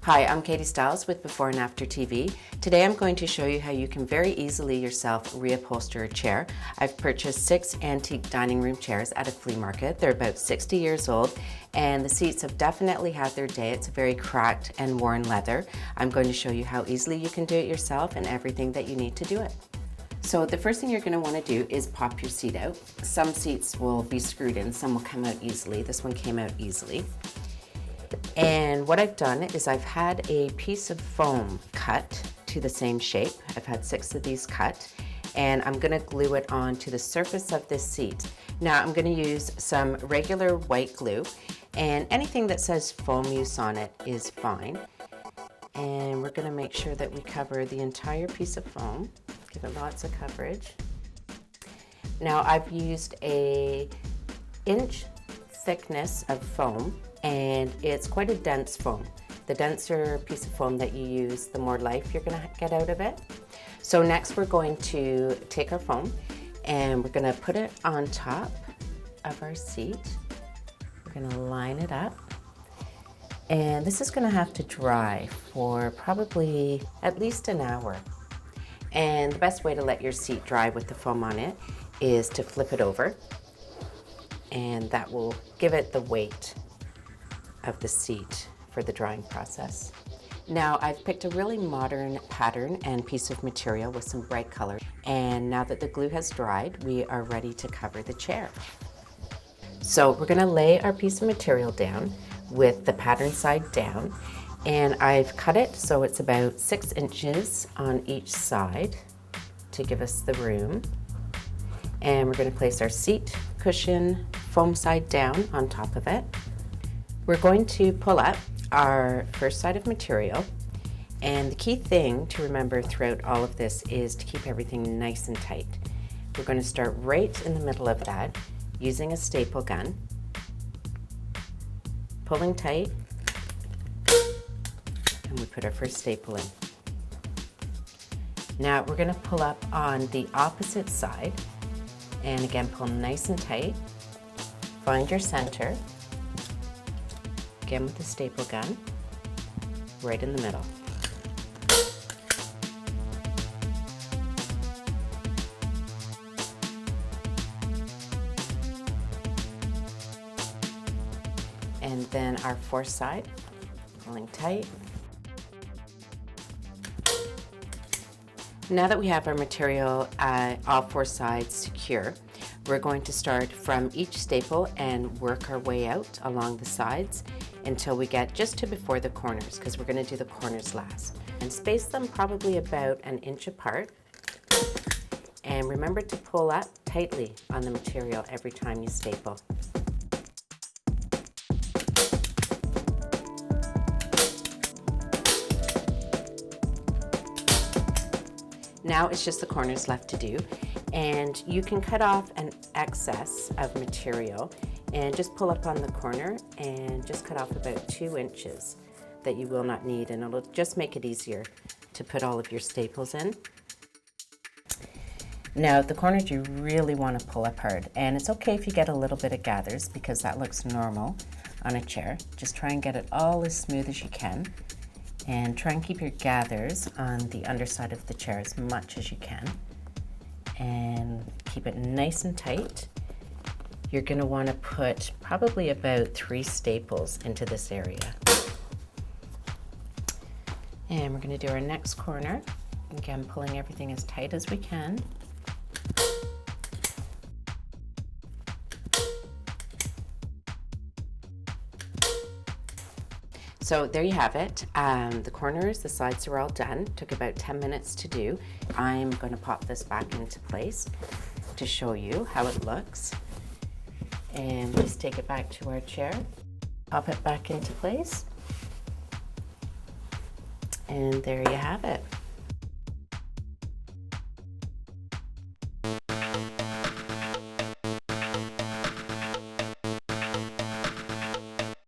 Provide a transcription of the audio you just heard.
Hi, I'm Katie Stiles with Before and After TV. Today I'm going to show you how you can very easily yourself reupholster a chair. I've purchased 6 antique dining room chairs at a flea market. They're about 60 years old and the seats have definitely had their day. It's a very cracked and worn leather. I'm going to show you how easily you can do it yourself and everything that you need to do it. So the first thing you're going to want to do is pop your seat out. Some seats will be screwed in, some will come out easily. This one came out easily. And what I've done is I've had a piece of foam cut to the same shape. I've had 6 of these cut and I'm going to glue it onto the surface of this seat. Now I'm going to use some regular white glue and anything that says foam use on it is fine. And we're going to make sure that we cover the entire piece of foam. Give it lots of coverage. Now I've used an inch thickness of foam and it's quite a dense foam. The denser piece of foam that you use, the more life you're going to get out of it. So next we're going to take our foam and we're going to put it on top of our seat. We're going to line it up. And this is going to have to dry for probably at least an hour. And the best way to let your seat dry with the foam on it is to flip it over. And that will give it the weight of the seat for the drying process. Now I've picked a really modern pattern and piece of material with some bright color. And now that the glue has dried, we are ready to cover the chair. So we're going to lay our piece of material down with the pattern side down. And I've cut it so it's about 6 inches on each side to give us the room. And we're going to place our seat cushion foam side down on top of it. We're going to pull up our first side of material, and the key thing to remember throughout all of this is to keep everything nice and tight. We're going to start right in the middle of that using a staple gun, pulling tight, and we put our first staple in. Now we're going to pull up on the opposite side, and again pull nice and tight. Find your center. Again with the staple gun, right in the middle. And then our fourth side, pulling tight. Now that we have our material all 4 sides secure, we're going to start from each staple and work our way out along the sides until we get just to before the corners, because we're going to do the corners last. And space them probably about an inch apart. And remember to pull up tightly on the material every time you staple. Now it's just the corners left to do, and you can cut off an excess of material and just pull up on the corner and just cut off about 2 inches that you will not need, and it'll just make it easier to put all of your staples in. Now the corners you really want to pull up hard, and it's okay if you get a little bit of gathers because that looks normal on a chair. Just try and get it all as smooth as you can. And try and keep your gathers on the underside of the chair as much as you can. And keep it nice and tight. You're going to want to put probably about 3 staples into this area. And we're going to do our next corner. Again, pulling everything as tight as we can. So there you have it. The corners, the sides are all done. Took about 10 minutes to do. I'm going to pop this back into place to show you how it looks. And just take it back to our chair. Pop it back into place. And there you have it.